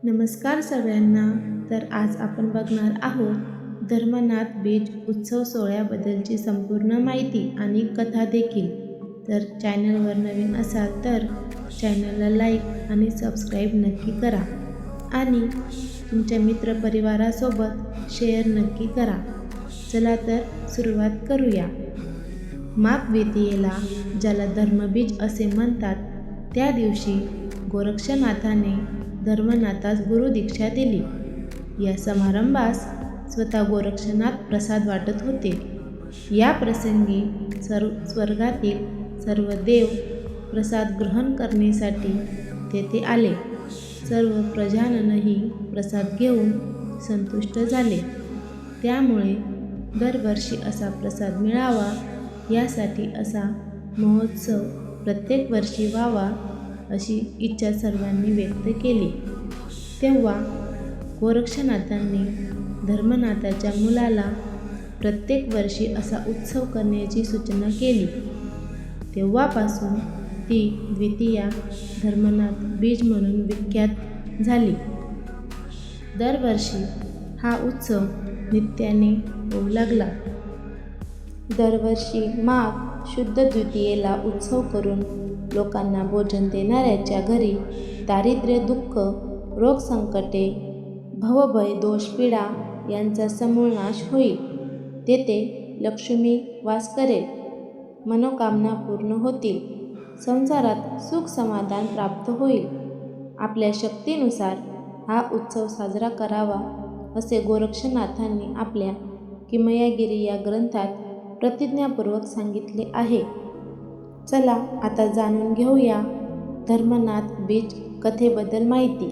नमस्कार सगळ्यांना. तर आज आपण बघणार आहोत धर्मनाथ बीज उत्सव सोहळ्याबद्दलची संपूर्ण माहिती आणि कथा देखील. तर चॅनलवर नवीन असाल तर चॅनलला लाईक आणि सबस्क्राईब नक्की करा आणि तुमच्या मित्रपरिवारासोबत शेअर नक्की करा. चला तर सुरुवात करूया. माघ द्वितीयेला, ज्याला धर्मबीज असे म्हणतात, त्या दिवशी गोरक्षनाथाने धर्मनाथास गुरुदीक्षा दिली. या समारंभास स्वतः गोरक्षनाथ प्रसाद वाटत होते. या प्रसंगी स्वर्गातील सर्व देव प्रसाद ग्रहण करण्यासाठी तेथे आले. सर्व प्रजाजनही प्रसाद घेऊन संतुष्ट झाले. त्यामुळे दरवर्षी असा प्रसाद मिळावा यासाठी असा महोत्सव प्रत्येक वर्षी व्हावा अशी इच्छा सर्वांनी व्यक्त केली. तेव्हा गोरक्षनाथांनी धर्मनाथाच्या मुलाला प्रत्येक वर्षी असा उत्सव करण्याची सूचना केली. तेव्हापासून ती द्वितीया धर्मनाथ बीज म्हणून विख्यात झाली. दरवर्षी हा उत्सव नित्याने होऊ लागला. दरवर्षी माघ शुद्ध द्वितीयेला उत्सव करून लोकांना भोजन देणाऱ्याच्या घरी दारिद्र्य, दुःख, रोग, संकटे, भवभय, दोष, पीडा यांचा समूळ नाश होईल. तेथे लक्ष्मी वास करेल, मनोकामना पूर्ण होतील, संसारात सुख समाधान प्राप्त होईल. आपल्या शक्तीनुसार हा उत्सव साजरा करावा असे गोरक्षनाथांनी आपल्या किमयागिरी या ग्रंथात प्रतिज्ञापूर्वक सांगितले आहे. चला आता जाणून घेऊया धर्मनाथ बीज कथेबद्दल माहिती.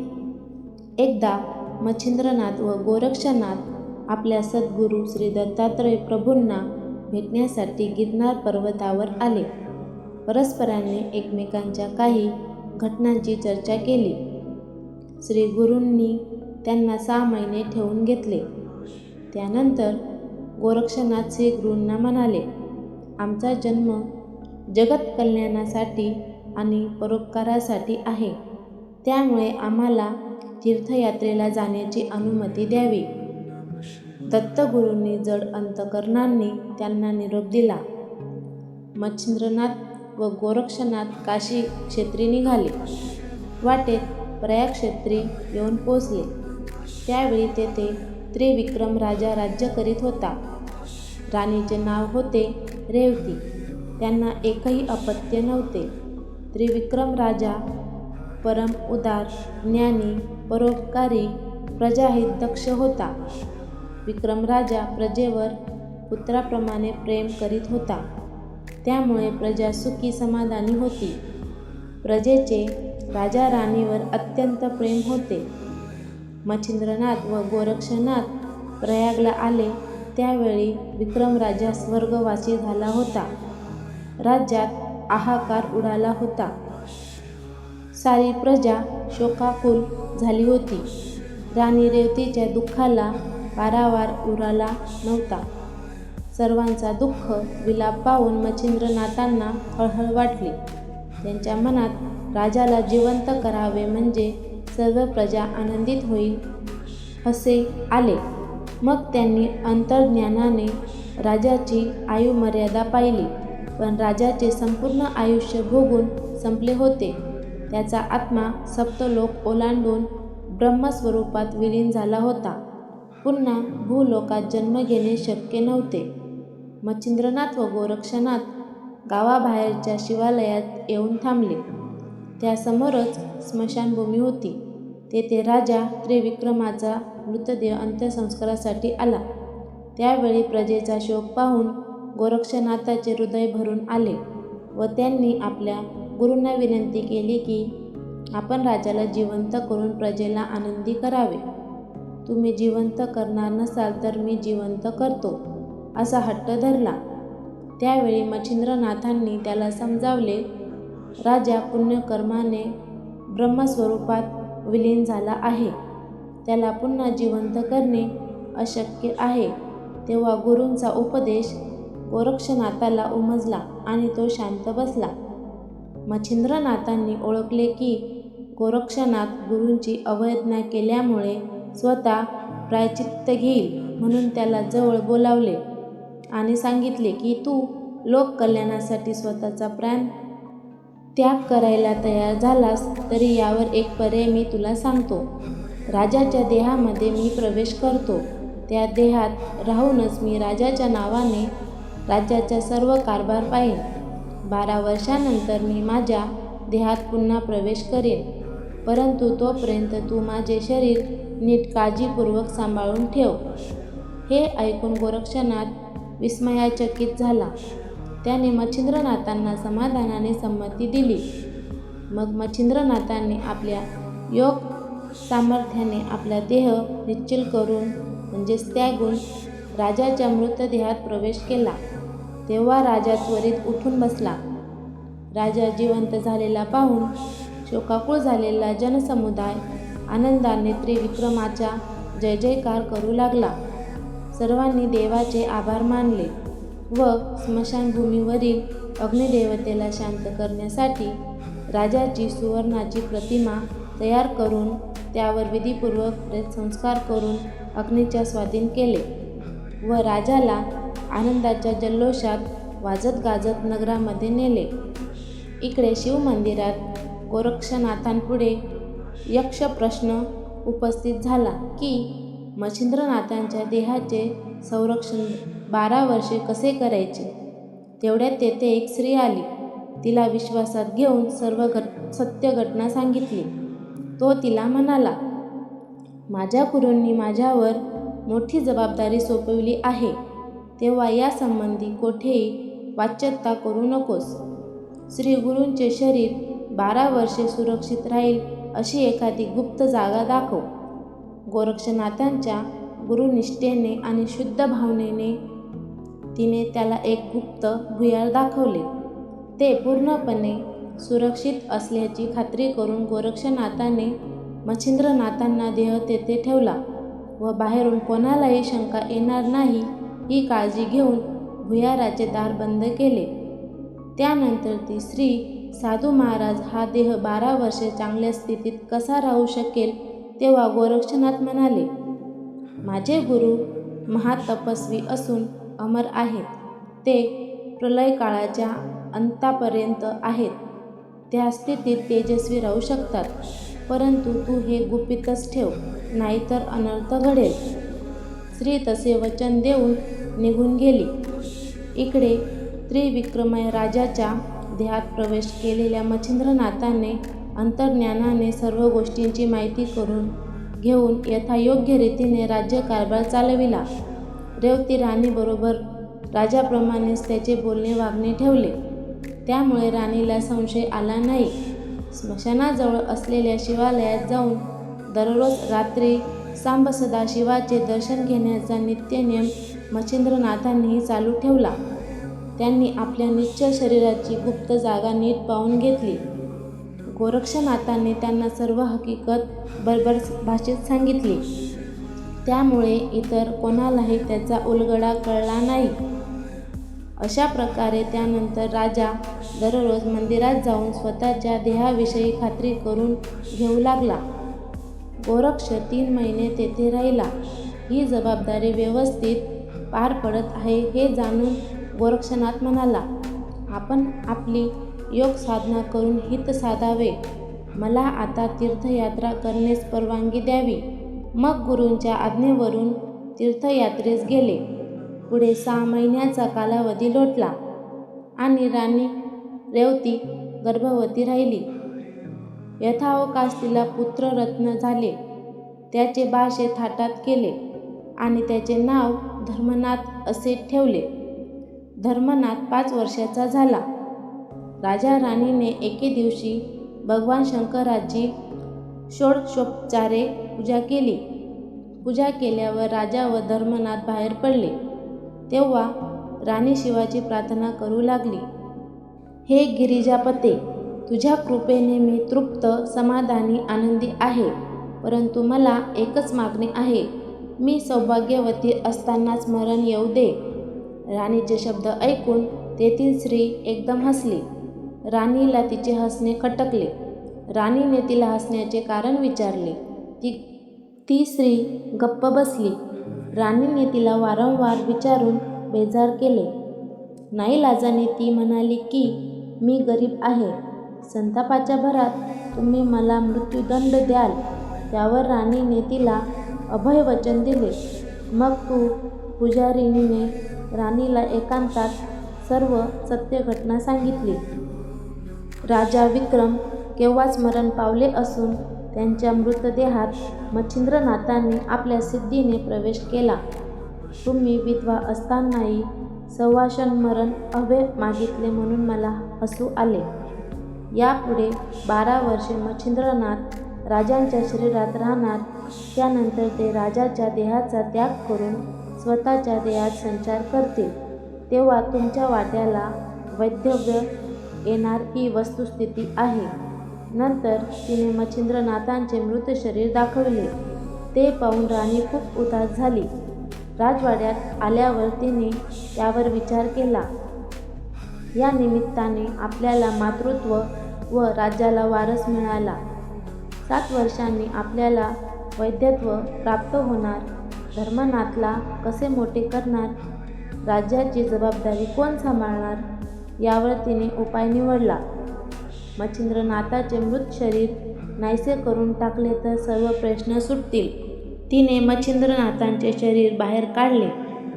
एकदा मच्छिंद्रनाथ व गोरक्षनाथ आपल्या सद्गुरू श्री दत्तात्रय प्रभूंना भेटण्यासाठी गिरनार पर्वतावर आले. परस्परांनी एकमेकांच्या काही घटनांची चर्चा केली. श्री गुरूंनी त्यांना 6 महिने ठेवून घेतले. त्यानंतर गोरक्षनाथ श्री गुरूंना म्हणाले, आमचा जन्म जगत कल्याणासाठी आणि परोपकारासाठी आहे. त्यामुळे आम्हाला तीर्थयात्रेला जाण्याची अनुमती द्यावी. दत्तगुरूंनी जड अंतकरणांनी त्यांना निरोप दिला. मच्छिंद्रनाथ व गोरक्षनाथ काशी क्षेत्री निघाले. वाटेत प्रयाग क्षेत्री येऊन पोचले. त्यावेळी तेथे त्रिविक्रम राजा राज्य करीत होता. राणीचे नाव होते रेवती. त्यांना एकही अपत्य नव्हते. त्रिविक्रम राजा परम उदार, ज्ञानी, परोपकारी, प्रजाहित दक्ष होता. विक्रम राजा प्रजेवर पुत्राप्रमाणे प्रेम करीत होता. त्यामुळे प्रजा सुखी समाधानी होती. प्रजेचे राजा राणीवर अत्यंत प्रेम होते. मच्छिंद्रनाथ व गोरक्षनाथ प्रयागला आले त्यावेळी विक्रम राजा स्वर्गवासी झाला होता. राज्यात हाहाकार उडाला होता. सारी प्रजा शोकाकुल झाली होती. राणी रेवतीच्या दुःखाला पारावार उरला नव्हता. सर्वांचा दुःख विलाप पाहून मच्छिंद्रनाथांना हळहळ वाटली. त्यांच्या मनात राजाला जिवंत करावे म्हणजे सर्व प्रजा आनंदित होईल असे आले. मग त्यांनी अंतर्ज्ञानाने राजाची आयुमर्यादा पाहिली. पण राजाचे संपूर्ण आयुष्य भोगून संपले होते. त्याचा आत्मा सप्तलोक ओलांडून ब्रह्मस्वरूपात विलीन झाला होता. पुन्हा भूलोकात जन्म घेणे शक्य नव्हते. मच्छिंद्रनाथ व गोरक्षनाथ गावाबाहेरच्या शिवालयात येऊन थांबले. त्यासमोरच स्मशानभूमी होती. तेथे राजा त्रिविक्रमाचा मृतदेह अंत्यसंस्कारासाठी आला. त्यावेळी प्रजेचा शोक पाहून गोरक्षनाथाचे हृदय भरून आले व त्यांनी आपल्या गुरूंना विनंती केली की आपण राजाला जिवंत करून प्रजेला आनंदी करावे. तुम्ही जिवंत करणार नसाल तर मी जिवंत करतो असा हट्ट धरला. त्यावेळी मच्छिंद्रनाथांनी त्याला समजावले, राजा पुण्यकर्माने ब्रह्मस्वरूपात विलीन झाला आहे. त्याला पुन्हा जिवंत करणे अशक्य आहे. तेव्हा गुरूंचा उपदेश गोरक्षनाथाला उमजला आणि तो शांत बसला. मच्छिंद्रनाथांनी ओळखले की गोरक्षनाथ गुरूंची अवहेलना केल्यामुळे स्वतः प्रायश्चित्त घेईल म्हणून त्याला जवळ बोलावले आणि सांगितले की तू लोककल्याणासाठी स्वतःचा प्राण त्याग करायला तयार झालास तरी यावर एक पर्याय मी तुला सांगतो. राजाच्या देहामध्ये मी प्रवेश करतो. त्या देहात राहूनच मी राजाच्या नावाने राज्याचा सर्व कारभार पाहीन. 12 वर्षांनंतर मी माझ्या देहात पुन्हा प्रवेश करेन, परंतु तोपर्यंत तू माझे शरीर नीट काळजीपूर्वक सांभाळून ठेव. हे ऐकून गोरक्षनाथ विस्मयाचकित झाला. त्याने मच्छिंद्रनाथांना समाधानाने संमती दिली. मग मच्छिंद्रनाथांनी आपल्या योग सामर्थ्याने आपला देह निश्चल करून म्हणजेच त्यागून राजाच्या मृतदेहात प्रवेश केला. तेव्हा राजा त्वरित उठून बसला. राजा जिवंत झालेला पाहून शोकाकुळ झालेला जनसमुदाय आनंदाने त्रिविक्रमाचा जय जयकार करू लागला. सर्वांनी देवाचे आभार मानले व स्मशानभूमीवरील अग्निदेवतेला शांत करण्यासाठी राजाची सुवर्णाची प्रतिमा तयार करून त्यावर विधिपूर्वक प्रेतसंस्कार करून अग्नीच्या स्वाधीन केले व राजाला आनंदाच्या जल्लोषात वाजत गाजत नगरामध्ये नेले. इकडे शिवमंदिरात गोरक्षनाथांपुढे यक्ष प्रश्न उपस्थित झाला की मच्छिंद्रनाथांच्या देहाचे संरक्षण 12 वर्षे कसे करायचे. तेवढ्यात तेथे एक स्त्री आली. तिला विश्वासात घेऊन सर्व सत्य घटना सांगितली. तो तिला म्हणाला, माझ्या गुरूंनी माझ्यावर मोठी जबाबदारी सोपविली आहे, तेव्हा यासंबंधी कोठेही वाच्यता करू नकोस. श्री गुरूंचे शरीर 12 वर्षे सुरक्षित राहील अशी एखादी गुप्त जागा दाखव. गोरक्षनाथांच्या गुरुनिष्ठेने आणि शुद्ध भावनेने तिने त्याला एक गुप्त भुयार दाखवले. ते पूर्णपणे सुरक्षित असल्याची खात्री करून गोरक्षनाथाने मच्छिंद्रनाथांना देह तेथे ठेवला व बाहेरून कोणालाही शंका येणार नाही ही काळजी घेऊन भुयाराचे दार बंद केले. त्यानंतर ती स्त्री साधू महाराज हा देह 12 वर्षे चांगल्या स्थितीत कसा राहू शकेल. तेव्हा गोरक्षनाथ म्हणाले, माझे गुरु महातपस्वी असून अमर आहेत. ते प्रलयकाळाच्या अंतापर्यंत आहेत. त्या स्थितीत तेजस्वी राहू शकतात, परंतु तू हे गुपितच ठेव, नाहीतर अनर्थ घडेल. स्त्री तसे वचन देऊन निघून गेली. इकडे त्रिविक्रमय राजाच्या देहात प्रवेश केलेल्या मच्छिंद्रनाथाने अंतर्ज्ञानाने सर्व गोष्टींची माहिती करून घेऊन यथायोग्य रीतीने राज्यकारभार चालविला. रेवती राणीबरोबर राजाप्रमाणेच त्याचे बोलणे वागणे ठेवले. त्यामुळे राणीला संशय आला नाही. स्मशानाजवळ असलेल्या शिवालयात जाऊन दररोज रात्री सांब सदाशिवाचे दर्शन घेण्याचा नित्यनियम मच्छिंद्रनाथांनीही चालू ठेवला. त्यांनी आपल्या निश्चल शरीराची गुप्त जागा नीट पाहून घेतली. गोरक्षनाथांनी त्यांना सर्व हकीकत बरोबर भाषेत सांगितली. त्यामुळे इतर कोणालाही त्याचा उलगडा कळला नाही. अशा प्रकारे त्यानंतर राजा दररोज मंदिरात जाऊन स्वतःच्या देहाविषयी खात्री करून घेऊ लागला. गोरक्ष 3 महिने तेथे राहिला. ही जबाबदारी व्यवस्थित पार पडत आहे हे जाणून गोरक्षनाथ म्हणाला, आपण आपली योग साधना करून हित साधावे. मला आता तीर्थयात्रा करण्यास परवानगी द्यावी. मग गुरूंच्या आज्ञेवरून तीर्थयात्रेस गेले. पुढे 6 महिन्याचा कालावधी लोटला आणि राणी रेवती गर्भवती राहिली. यथावकाश तिला पुत्ररत्न झाले. त्याचे बाळशे थाटात केले आणि त्याचे नाव धर्मनाथ असे ठेवले. धर्मनाथ 5 वर्षाचा झाला. राजा राणीने एके दिवशी भगवान शंकराची षोडशोपचारे पूजा केली. पूजा केल्यावर राजा व धर्मनाथ बाहेर पडले. तेव्हा राणी शिवाची प्रार्थना करू लागली, हे गिरिजापते, तुझ्या कृपेने मी तृप्त, समाधानी, आनंदी आहे. परंतु मला एकच मागणी आहे. मी सौभाग्यवती असतानाच मरण येऊ दे. राणीचे शब्द ऐकून तेथील स्त्री एकदम हसली. राणीला तिचे हसणे खटकले. राणीने तिला हसण्याचे कारण विचारले. ती स्त्री गप्प बसली. राणीने तिला वारंवार विचारून बेजार केले. नाईलाजाने ती म्हणाली की मी गरीब आहे. संतापाच्या भरात तुम्ही मला मृत्यूदंड द्याल. त्यावर राणीने तिला अभयवचन दिले. मग पुजारिणीने राणीला एकांतात सर्व सत्य घटना सांगितली. राजा विक्रम केव्हाच मरण पावले असून त्यांच्या मृतदेहात मच्छिंद्रनाथांनी आपल्या सिद्धीने प्रवेश केला. तुम्ही विधवा असतानाही सवाष्ण हवे मागितले म्हणून मला हसू आले. यापुढे 12 वर्षे मच्छिंद्रनाथ राजांच्या शरीरात राहणार. त्यानंतर ते राजाच्या देहाचा त्याग करून स्वतःच्या देहात संचार करतील. तेव्हा तुमच्या वाट्याला वैधव्य येणार ही वस्तुस्थिती आहे. नंतर तिने मच्छिंद्रनाथांचे मृत शरीर दाखवले. ते पाहून राणी खूप उदास झाली. राजवाड्यात आल्यावर तिने त्यावर विचार केला. या निमित्ताने आपल्याला मातृत्व व राज्याला वारस मिळाला. 7 वर्षांनी आपल्याला वैधव्य प्राप्त होणार. धर्मनाथला कसे मोठे करणार? राज्याची जबाबदारी कोण सांभाळणार? यावर तिने उपाय निवडला. मच्छिंद्रनाथाचे मृत शरीर नाहीसे करून टाकले तर सर्व प्रश्न सुटतील. तिने मच्छिंद्रनाथांचे शरीर बाहेर काढले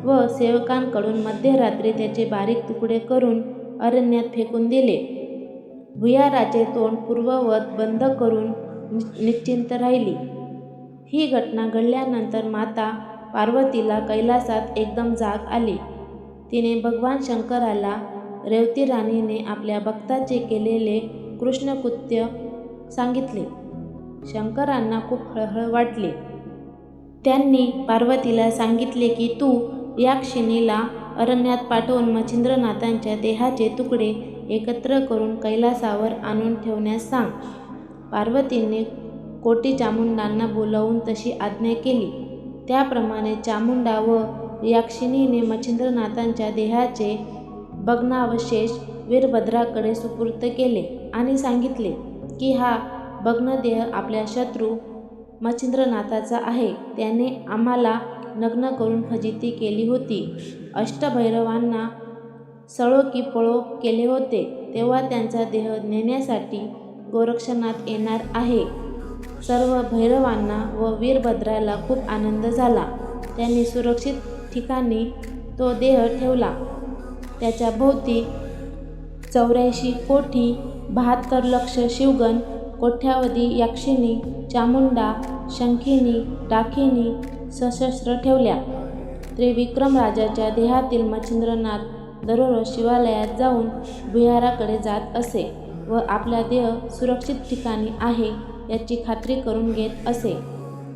व सेवकांकडून मध्यरात्री त्याचे बारीक तुकडे करून अरण्यात फेकून दिले. भुयाराचे तोंड पूर्ववत बंद करून निश्चिंत राहिली. ही घटना घडल्यानंतर माता पार्वतीला कैलासात एकदम जाग आली. तिने भगवान शंकराला रेवती राणीने आपल्या भक्ताचे केलेले कृष्णकृत्य सांगितले. शंकरांना खूप हळहळ वाटली. त्यांनी पार्वतीला सांगितले की तू याक्षिणीला अरण्यात पाठवून मच्छिंद्रनाथांच्या देहाचे तुकडे एकत्र करून कैलासावर आणून ठेवण्यास सांग. पार्वतीने कोटी चामुंडांना बोलावून तशी आज्ञा केली. त्याप्रमाणे चामुंडा व याक्षिणीने मच्छिंद्रनाथांच्या देहाचे भग्नावशेष वीरभद्राकडे सुपूर्द केले आणि सांगितले की हा भग्नदेह आपल्या शत्रू मच्छिंद्रनाथाचा आहे. त्याने आम्हाला नग्न करून फजिती केली होती. अष्टभैरवांना सळो की पळो केले होते. तेव्हा त्यांचा देह नेण्यासाठी गोरक्षनाथ येणार आहे. सर्व भैरवांना व वीरभद्राला खूप आनंद झाला. त्यांनी सुरक्षित ठिकाणी तो देह ठेवला. त्याच्या भोवती 84 कोटी 72 लक्ष शिवगण, कोट्यावधी यक्षिणी, चामुंडा, शंखिनी, डाकिनी सशस्त्र ठेवल्या. त्रिविक्रम राजाच्या देहातील मच्छिंद्रनाथ दररोज शिवालयात जाऊन भुयाराकडे जात असे व आपला देह सुरक्षित ठिकाणी आहे याची खात्री करून घेत असे.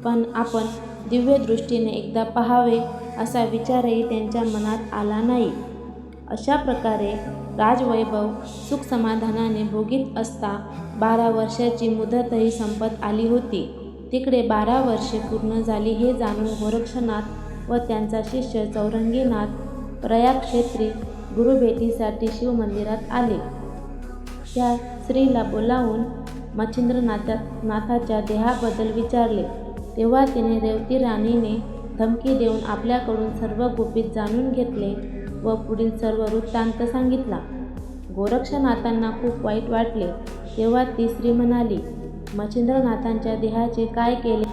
पण आपण दिव्य दृष्टीने एकदा पाहावे असा विचारही त्यांच्या मनात आला नाही. अशा प्रकारे राजवैभव सुखसमाधानाने भोगीत असता 12 वर्षाची मुदतही संपत आली होती. तिकडे 12 वर्षे पूर्ण झाली हे जाणून गोरक्षनाथ व त्यांचा शिष्य चौरंगीनाथ प्रयागक्षेत्री गुरुभेटीसाठी शिवमंदिरात आले. त्या स्त्रीला बोलावून मच्छिंद्रनाथाच्या देहाबद्दल विचारले. तेव्हा तिने रेवती राणीने धमकी देऊन आपल्याकडून सर्व गुपित जाणून घेतले व पुढील सर्व वृत्तांत सांगितला. गोरक्षनाथांना खूप वाईट वाटले. तेव्हा ती स्त्री म्हणाली, मच्छिंद्रनाथांच्या देहाचे काय केले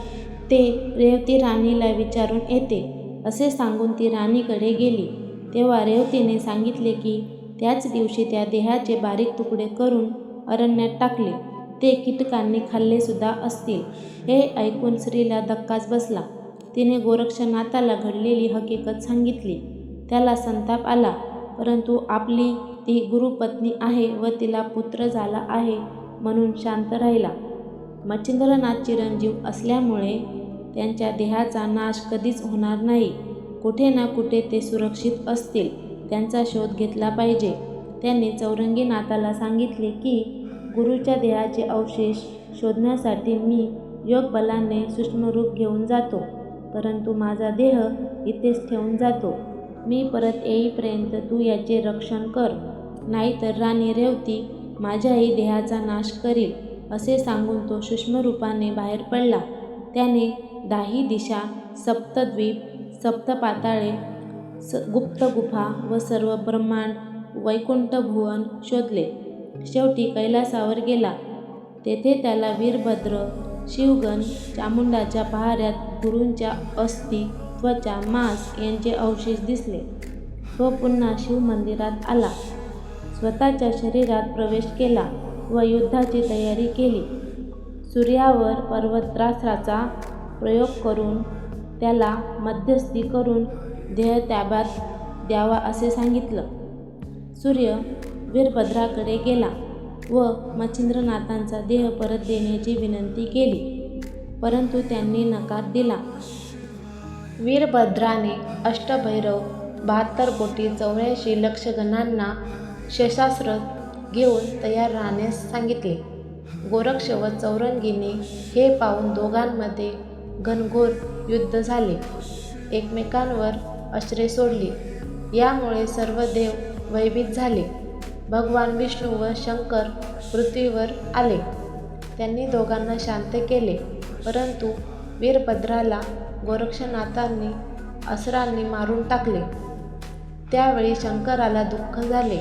ते रेवती राणीला विचारून येते. असे सांगून ती राणीकडे गेली. तेव्हा रेवतीने सांगितले की त्याच दिवशी त्या देहाचे बारीक तुकडे करून अरण्यात टाकले. ते कीटकांनी खाल्ले सुद्धा असतील. हे ऐकून स्त्रीला धक्काच बसला. तिने गोरक्षनाथाला घडलेली हकीकत सांगितली. त्याला संताप आला, परंतु आपली ती गुरुपत्नी आहे व तिला पुत्र झाला आहे म्हणून शांत राहिला. मच्छिंद्रनाथ चिरंजीव असल्यामुळे त्यांच्या देहाचा नाश कधीच होणार नाही. कुठे ना कुठे ते सुरक्षित असतील. त्यांचा शोध घेतला पाहिजे. त्यांनी चौरंगीनाथाला सांगितले की गुरुच्या देहाचे अवशेष शोधण्यासाठी मी योगबलाने सूक्ष्मरूप घेऊन जातो, परंतु माझा देह इथेच ठेवून जातो. मी परत येईपर्यंत तू याचे रक्षण कर, नाहीतर राणी रेवती माझ्याही देहाचा नाश करील. असे सांगून तो सूक्ष्म रूपाने बाहेर पडला. त्याने 10 दिशा, सप्तद्वीप, सप्तपाताळे, गुप्त गुफा व सर्व ब्रह्मांड, वैकुंठ भुवन शोधले. शेवटी कैलासावर गेला. तेथे त्याला वीरभद्र, शिवगण, चामुंडाच्या पहाऱ्यात गुरूंच्या अस्थी, त्वचा, मांस यांचे अवशेष दिसले. तो पुन्हा शिवमंदिरात आला. स्वतःच्या शरीरात प्रवेश केला व युद्धाची तयारी केली. सूर्यावर पर्वतास्त्राचा प्रयोग करून त्याला मध्यस्थी करून देह ताब्यात द्यावा असे सांगितलं. सूर्य वीरभद्राकडे गेला व मच्छिंद्रनाथांचा देह परत देण्याची विनंती केली, परंतु त्यांनी नकार दिला. वीरभद्राने अष्टभैरव, 72 कोटी 84 लक्ष गणांना शस्त्रास्त्र घेऊन तयार राहण्यास सांगितले. गोरक्ष व चौरंगीने हे पाहून दोघांमध्ये घनघोर युद्ध झाले. एकमेकांवर अस्त्रे सोडली. यामुळे सर्व देव भयभीत झाले. भगवान विष्णू व शंकर पृथ्वीवर आले. त्यांनी दोघांना शांत केले, परंतु वीरभद्राला गोरक्षनाथांनी अस्त्रांनी मारून टाकले. त्यावेळी शंकराला दुःख झाले.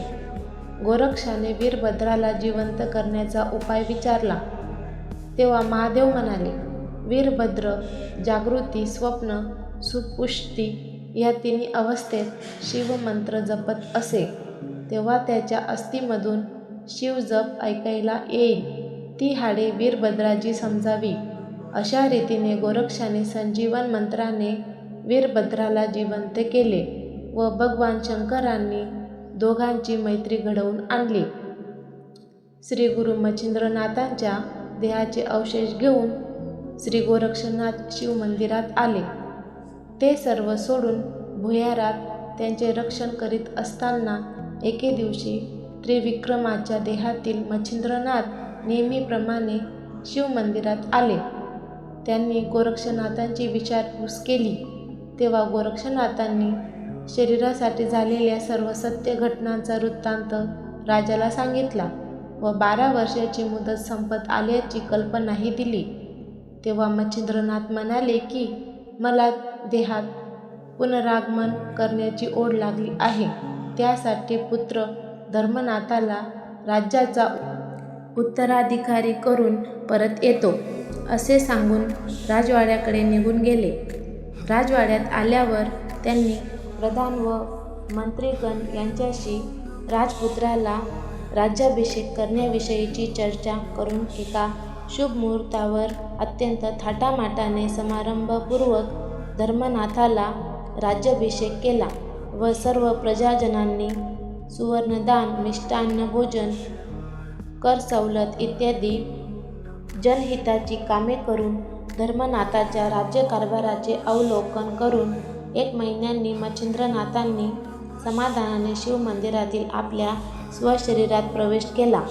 गोरक्षाने वीरभद्राला जिवंत करण्याचा उपाय विचारला. तेव्हा महादेव म्हणाले, वीरभद्र जागृती, स्वप्न, सुपुष्टी या तिन्ही अवस्थेत शिवमंत्र जपत असे, तेव्हा त्याच्या अस्थिमधून शिवजप ऐकायला येईल. ती हाडे वीरभद्राची समजावी. अशा रीतीने गोरक्षाने संजीवन मंत्राने वीरभद्राला जिवंत केले व भगवान शंकरांनी दोघांची मैत्री घडवून आणली. श्री गुरु मच्छिंद्रनाथांच्या देहाचे अवशेष घेऊन श्री गोरक्षनाथ शिवमंदिरात आले. ते सर्व सोडून भुयारात त्यांचे रक्षण करीत असताना एके दिवशी त्रिविक्रमाच्या देहातील मच्छिंद्रनाथ नेहमीप्रमाणे शिवमंदिरात आले. त्यांनी गोरक्षनाथांची विचारपूस केली. तेव्हा गोरक्षनाथांनी शरीरासाठी झालेल्या सर्व सत्य घटनांचा वृत्तांत राजाला सांगितला व 12 वर्षाची मुदत संपत आल्याची कल्पनाही दिली. तेव्हा मच्छिंद्रनाथ म्हणाले की मला देहात पुनरागमन करण्याची ओढ लागली आहे. त्यासाठी पुत्र धर्मनाथाला राज्याचा उत्तराधिकारी करून परत येतो असे सांगून राजवाड्याकडे निघून गेले. राजवाड्यात आल्यावर त्यांनी प्रधान व मंत्रीगण यांच्याशी राजपुत्राला राज्याभिषेक करण्याविषयीची चर्चा करून एका शुभ मुहूर्तावर अत्यंत थाटामाटाने समारंभपूर्वक धर्मनाथाला राज्याभिषेक केला व सर्व प्रजाजनांनी सुवर्णदान, मिष्टान्न भोजन, कर सवलत इत्यादी जनहिताची कामे करून धर्मनाथाच्या राज्यकारभाराचे अवलोकन करून 1 महिन्यांनी मच्छिंद्रनाथांनी समाधानाने शिवमंदिरातील आपल्या स्वशरीरात प्रवेश केला.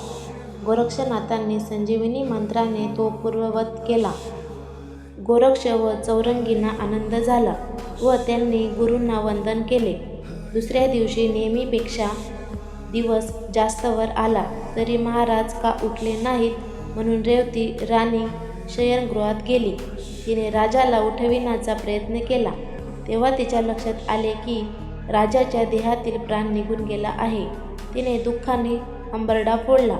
गोरक्षनाथांनी संजीवनी मंत्राने तो पूर्ववत केला. गोरक्ष व चौरंगींना आनंद झाला व त्यांनी गुरूंना वंदन केले. दुसऱ्या दिवशी नेहमीपेक्षा दिवस जास्त वर आला तरी महाराज का उठले नाहीत म्हणून रेवती राणी शयनगृहात गेली. तिने राजाला उठविण्याचा प्रयत्न केला. तेव्हा तिच्या लक्षात आले की राजाच्या देहातील प्राण निघून गेला आहे. तिने दुःखाने हंबरडा फोडला.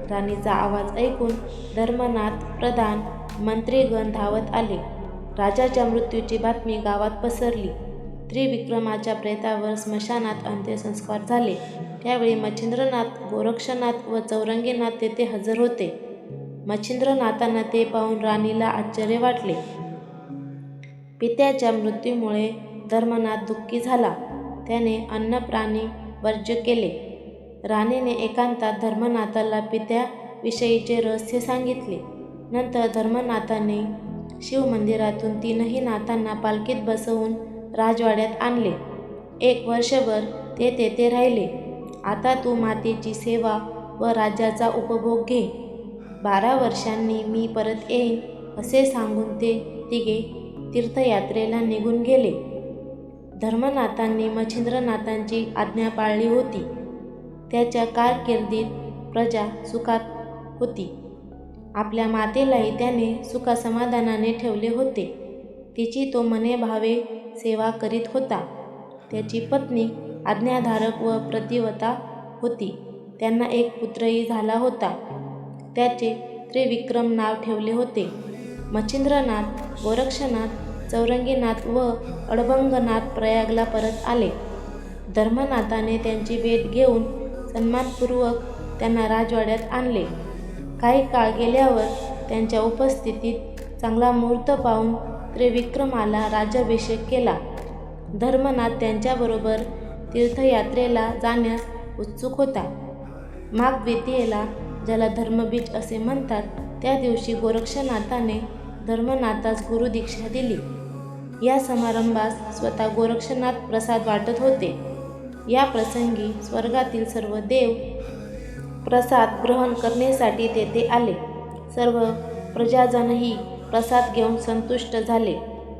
राणीचा आवाज ऐकून धर्मनाथ, प्रधान, मंत्रीगण धावत आले. राजाच्या मृत्यूची बातमी गावात पसरली. त्रिविक्रमाच्या प्रेतावर स्मशानात अंत्यसंस्कार झाले. त्यावेळी मच्छिंद्रनाथ, गोरक्षनाथ व चौरंगीनाथ तेथे हजर होते. मच्छिंद्रनाथांना ते पाहून राणीला आश्चर्य वाटले. पित्याच्या मृत्यूमुळे धर्मनाथ दुःखी झाला. त्याने अन्नपाणी वर्ज्य केले. राणीने एकांतात धर्मनाथाला पित्याविषयीचे रहस्य सांगितले. नंतर धर्मनाथाने शिवमंदिरातून 3ही नाथांना पालखीत बसवून राजवाड्यात आणले. 1 वर्षभर ते तेथे राहिले. आता तू मातेची सेवा व राज्याचा उपभोग घे. 12 वर्षांनी मी परत येईन असे सांगून ते तिघे तीर्थयात्रेला निघून गेले. धर्मनाथांनी मच्छिंद्रनाथांची आज्ञा पाळली होती. त्याच्या कारकिर्दीत प्रजा सुखात होती. आपल्या मातेलाही त्याने सुखासमाधानाने ठेवले होते. तिची तो मने भावे सेवा करीत होता. त्याची पत्नी आज्ञाधारक व प्रतिवता होती. त्यांना एक पुत्रही झाला होता. त्याचे त्रिविक्रम नाव ठेवले होते. मच्छिंद्रनाथ, गोरक्षनाथ, चौरंगीनाथ व अडभंगनाथ प्रयागला परत आले. धर्मनाथाने त्यांची भेट घेऊन सन्मानपूर्वक त्यांना राजवाड्यात आणले. काही काळ गेल्यावर त्यांच्या उपस्थितीत चांगला मुहूर्त पाहून त्रिविक्रमाला राज्याभिषेक केला. धर्मनाथ त्यांच्याबरोबर तीर्थयात्रेला जाण्यास उत्सुक होता. माघ द्वितीयेला, ज्याला धर्मबीज असे म्हणतात, त्या दिवशी गोरक्षनाथाने धर्मनाथास गुरुदीक्षा दिली. या समारंभास स्वतः गोरक्षनाथ प्रसाद वाटत होते. या प्रसंगी स्वर्गातील सर्व देव प्रसाद ग्रहण करण्यासाठी तेथे आले. सर्व प्रजाजनही प्रसाद घेऊन संतुष्ट झाले.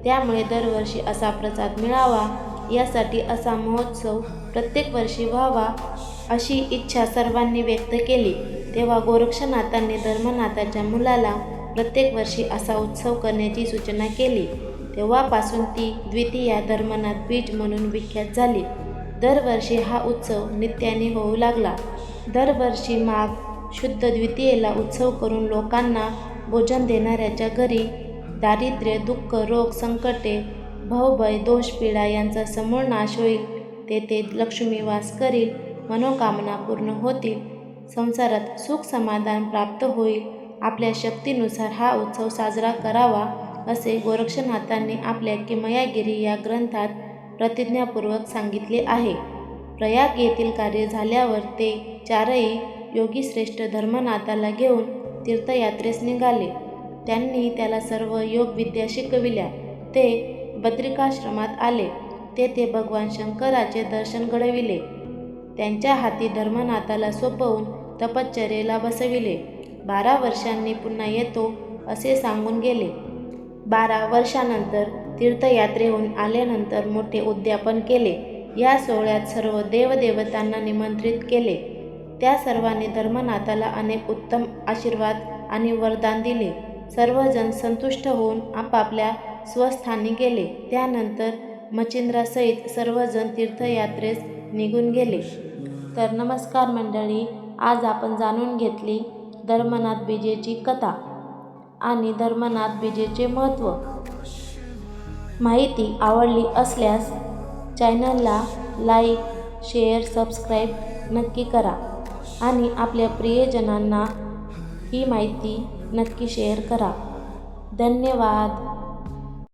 त्यामुळे दरवर्षी असा प्रसाद मिळावा यासाठी असा महोत्सव प्रत्येक वर्षी व्हावा अशी इच्छा सर्वांनी व्यक्त केली. तेव्हा गोरक्षनाथांनी धर्मनाथाच्या मुलाला प्रत्येक वर्षी असा उत्सव करण्याची सूचना केली. तेव्हापासून ती द्वितीया धर्मनाथ बीज म्हणून विख्यात झाली. दरवर्षी हा उत्सव नित्याने होऊ लागला. दरवर्षी माघ शुद्ध द्वितीयेला उत्सव करून लोकांना भोजन देणाऱ्याच्या घरी दारिद्र्य, दुःख, रोग, संकटे, भवभय, दोष, पीडा यांचा समूळ नाश होईल. तेथे लक्ष्मी वास करील, मनोकामना पूर्ण होतील, संसारात सुख समाधान प्राप्त होईल. आपल्या शक्तीनुसार हा उत्सव साजरा करावा असे गोरक्षनाथांनी आपल्या किमयागिरी या ग्रंथात प्रतिज्ञापूर्वक सांगितले आहे. प्रयाग येथील कार्य झाल्यावर ते चारही योगीश्रेष्ठ धर्मनाथाला घेऊन तीर्थयात्रेस निघाले. त्यांनी त्याला सर्व योगविद्या शिकविल्या. ते बद्रिकाश्रमात आले. तेथे भगवान शंकराचे दर्शन घडविले. त्यांच्या हाती धर्मनाथाला सोपवून तपश्चर्येला बसविले. 12 वर्षांनी पुन्हा येतो असे सांगून गेले. 12 वर्षानंतर तीर्थयात्रेहून आल्यानंतर मोठे उद्यापन केले. या सोहळ्यात सर्व देवदेवतांना निमंत्रित केले. त्या सर्वांनी धर्मनाथाला अनेक उत्तम आशीर्वाद आणि वरदान दिले. सर्वजण संतुष्ट होऊन आपापल्या स्वस्थानी गेले. त्यानंतर मच्छिंद्रासहित सर्वजण तीर्थयात्रेस निघून गेले. तर नमस्कार मंडळी, आज आपण जाणून घेतली धर्मनाथ बीजेची कथा आणि धर्मनाथ बीजेचे महत्त्व. माहिती आवडली असल्यास चॅनलला लाईक, शेअर, सबस्क्राईब नक्की करा आणि आपल्या प्रियजनांना ही माहिती नक्की शेअर करा. धन्यवाद.